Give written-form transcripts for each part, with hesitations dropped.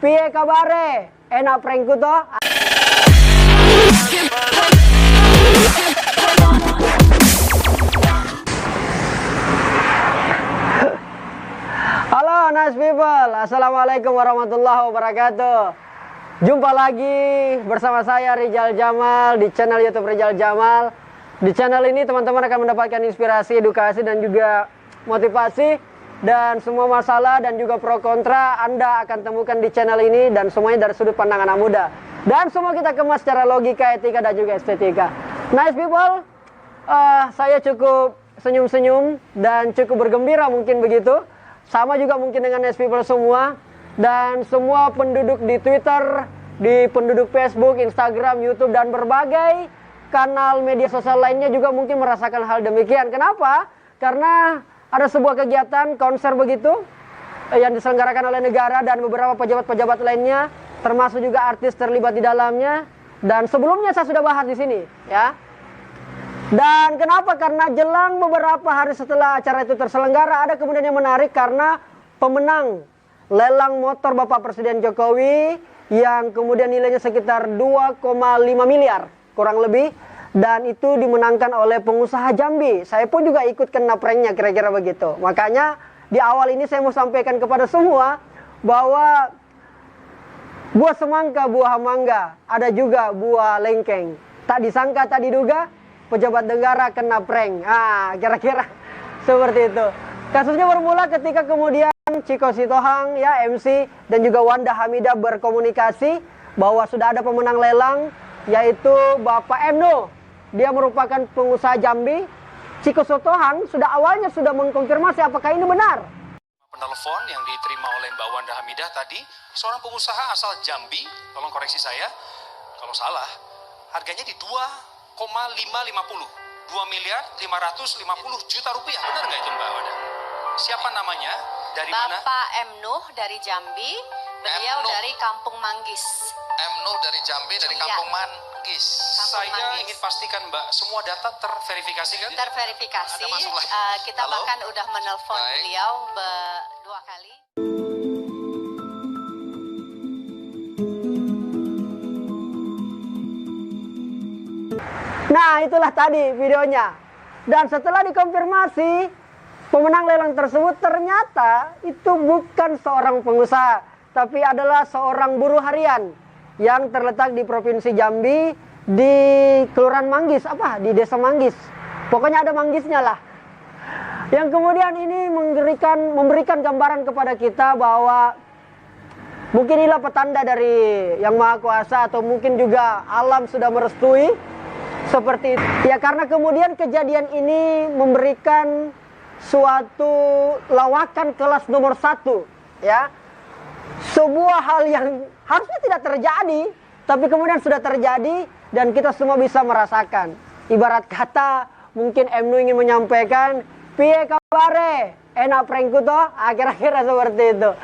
Piye kabare? Enak prankku toh? Halo nice people, assalamualaikum warahmatullahi wabarakatuh. Jumpa lagi bersama saya Rizal Jamal di channel YouTube Rizal Jamal. Di channel ini teman-teman akan mendapatkan inspirasi, edukasi dan juga motivasi, dan semua masalah dan juga pro kontra Anda akan temukan di channel ini, dan semuanya dari sudut pandang anak muda. Dan semua kita kemas secara logika, etika dan juga estetika. Nice people, saya cukup senyum-senyum dan cukup bergembira mungkin begitu. Sama juga mungkin dengan nice people semua. Dan semua penduduk di Twitter, di penduduk Facebook, Instagram, YouTube, dan berbagai kanal media sosial lainnya juga mungkin merasakan hal demikian. Kenapa? Karena ada sebuah kegiatan konser begitu yang diselenggarakan oleh negara dan beberapa pejabat-pejabat lainnya, termasuk juga artis terlibat di dalamnya. Dan sebelumnya saya sudah bahas di sini, ya. Dan kenapa? Karena jelang beberapa hari setelah acara itu terselenggara, ada kemudian yang menarik karena pemenang lelang motor Bapak Presiden Jokowi yang kemudian nilainya sekitar 2,5 miliar kurang lebih, dan itu dimenangkan oleh pengusaha Jambi. Saya pun juga ikut kena pranknya kira-kira begitu. Makanya di awal ini saya mau sampaikan kepada semua bahwa buah semangka, buah mangga, ada juga buah lengkeng. Tak disangka, tak diduga, pejabat negara kena prank. Kira-kira seperti itu. Kasusnya bermula ketika kemudian Chico Sitohang, ya MC, dan juga Wanda Hamidah berkomunikasi bahwa sudah ada pemenang lelang, yaitu Bapak Emno. Dia merupakan pengusaha Jambi. Chico Sitohang awalnya sudah mengkonfirmasi apakah ini benar. Penelpon yang diterima oleh Mbak Wanda Hamidah tadi, seorang pengusaha asal Jambi, tolong koreksi saya kalau salah, harganya di 2,550, 2.550.000.000 rupiah. Benar nggak itu Mbak Wanda? Siapa namanya? Dari mana? Bapak Emnuh dari Jambi, beliau dari Kampung Manggis. Emnuh dari Jambi, dari Kampung Manggis. Saya Manggis. ingin pastikan Mbak, semua data terverifikasi kan? Terverifikasi, Ada masuk lagi. kita Halo? bahkan udah menelpon Baik. beliau 2 kali. Nah, itulah tadi videonya. Dan setelah dikonfirmasi, pemenang lelang tersebut ternyata itu bukan seorang pengusaha, tapi adalah seorang buruh harian yang terletak di Provinsi Jambi, di Kelurahan Manggis, di Desa Manggis. Pokoknya ada Manggisnya lah. Yang kemudian ini memberikan gambaran kepada kita bahwa mungkin inilah petanda dari Yang Maha Kuasa, atau mungkin juga alam sudah merestui seperti itu. Ya, karena kemudian kejadian ini memberikan suatu lawakan kelas nomor 1, ya. Sebuah hal yang harusnya tidak terjadi, tapi kemudian sudah terjadi dan kita semua bisa merasakan. Ibarat kata mungkin Emnu ingin menyampaikan, piye kabare? Enak prankku toh? Kira-kira seperti itu.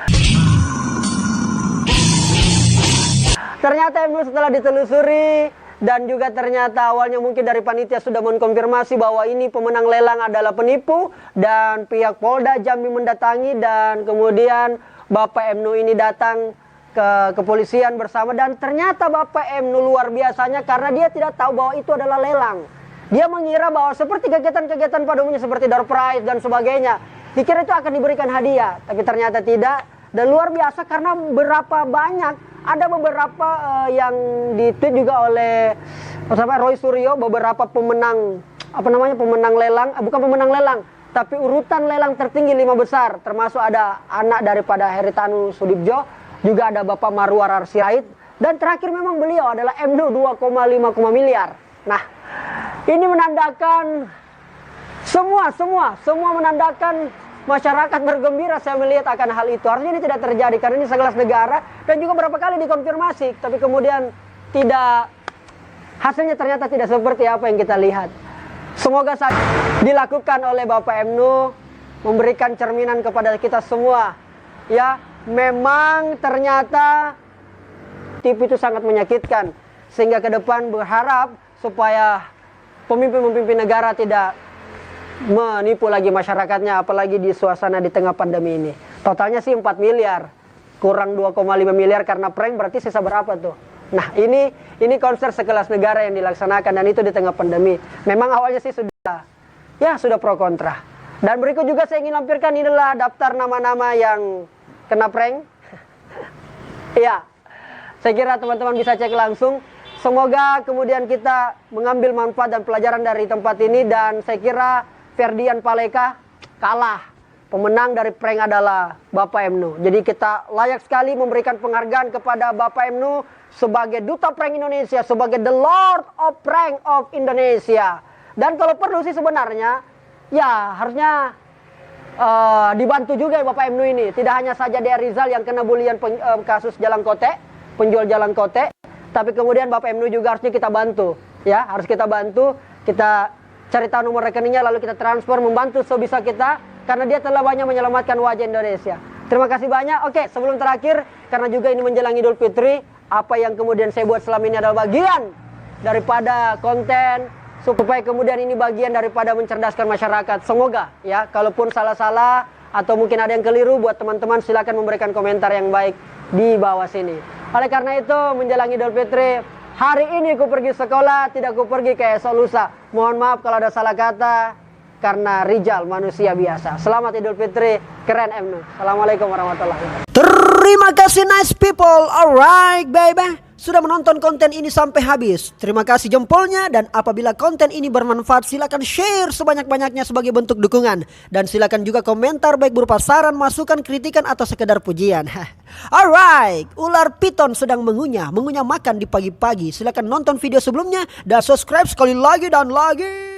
Ternyata Emnu setelah ditelusuri, dan juga ternyata awalnya mungkin dari panitia sudah mengkonfirmasi bahwa ini pemenang lelang adalah penipu, dan pihak Polda Jambi mendatangi, dan kemudian Bapak Emnu ini datang ke kepolisian bersama, dan ternyata Bapak Emnu luar biasanya karena dia tidak tahu bahwa itu adalah lelang. Dia mengira bahwa seperti kegiatan-kegiatan pada umumnya seperti door prize dan sebagainya, dikira itu akan diberikan hadiah, tapi ternyata tidak. Dan luar biasa karena ada beberapa yang di-tweet juga oleh Roy Suryo, beberapa pemenang pemenang lelang, bukan pemenang lelang, tapi urutan lelang tertinggi 5 besar, termasuk ada anak daripada Heritanu Sudibjo, juga ada Bapak Marwar Arsirait, dan terakhir memang beliau adalah Emnu 2,5 miliar. Nah, ini menandakan semua menandakan masyarakat bergembira saya melihat akan hal itu. Harusnya ini tidak terjadi karena ini sekelas negara, dan juga berapa kali dikonfirmasi, tapi kemudian tidak, hasilnya ternyata tidak seperti apa yang kita lihat. Semoga saja dilakukan oleh Bapak Emnu memberikan cerminan kepada kita semua. Ya, memang ternyata tipu itu sangat menyakitkan, sehingga ke depan berharap supaya pemimpin-pemimpin negara tidak menipu lagi masyarakatnya, apalagi di suasana di tengah pandemi ini. Totalnya sih 4 miliar. kurang 2,5 miliar karena prank, berarti sisa berapa tuh? Nah, ini konser sekelas negara yang dilaksanakan dan itu di tengah pandemi. Memang awalnya sih sudah pro kontra. Dan berikut juga saya ingin lampirkan inilah daftar nama-nama yang kena prank. Iya. Saya kira teman-teman bisa cek langsung. Semoga kemudian kita mengambil manfaat dan pelajaran dari tempat ini, dan saya kira Ferdian Paleka kalah. Pemenang dari prank adalah Bapak Emnu. Jadi kita layak sekali memberikan penghargaan kepada Bapak Emnu sebagai duta prank Indonesia, sebagai the Lord of Prank of Indonesia. Dan kalau perlu sih sebenarnya, ya harusnya dibantu juga ya Bapak Emnu ini. Tidak hanya saja Dea Rizal yang kena bulian kasus jalan kote, penjual jalan kote, tapi kemudian Bapak Emnu juga harusnya kita bantu. Ya, harus kita bantu, kita cari tahu nomor rekeningnya lalu kita transfer, membantu sebisa kita, karena dia telah banyak menyelamatkan wajah Indonesia. Terima kasih banyak. Oke, sebelum terakhir, karena juga ini menjelang Idul Fitri, apa yang kemudian saya buat selama ini adalah bagian daripada konten, supaya kemudian ini bagian daripada mencerdaskan masyarakat. Semoga ya, kalaupun salah-salah atau mungkin ada yang keliru, buat teman-teman silakan memberikan komentar yang baik di bawah sini. Oleh karena itu, menjelang Idul Fitri, hari ini aku pergi sekolah, tidak aku pergi ke esok lusa. Mohon maaf kalau ada salah kata, karena Rijal manusia biasa. Selamat Idul Fitri, keren Emnu. Assalamualaikum warahmatullahi wabarakatuh. Terima kasih nice people. Alright baby, sudah menonton konten ini sampai habis. Terima kasih jempolnya, dan apabila konten ini bermanfaat silakan share sebanyak-banyaknya sebagai bentuk dukungan, dan silakan juga komentar baik berupa saran, masukan, kritikan atau sekedar pujian. Alright, ular piton sedang mengunyah makan di pagi-pagi. Silakan nonton video sebelumnya dan subscribe sekali lagi dan lagi.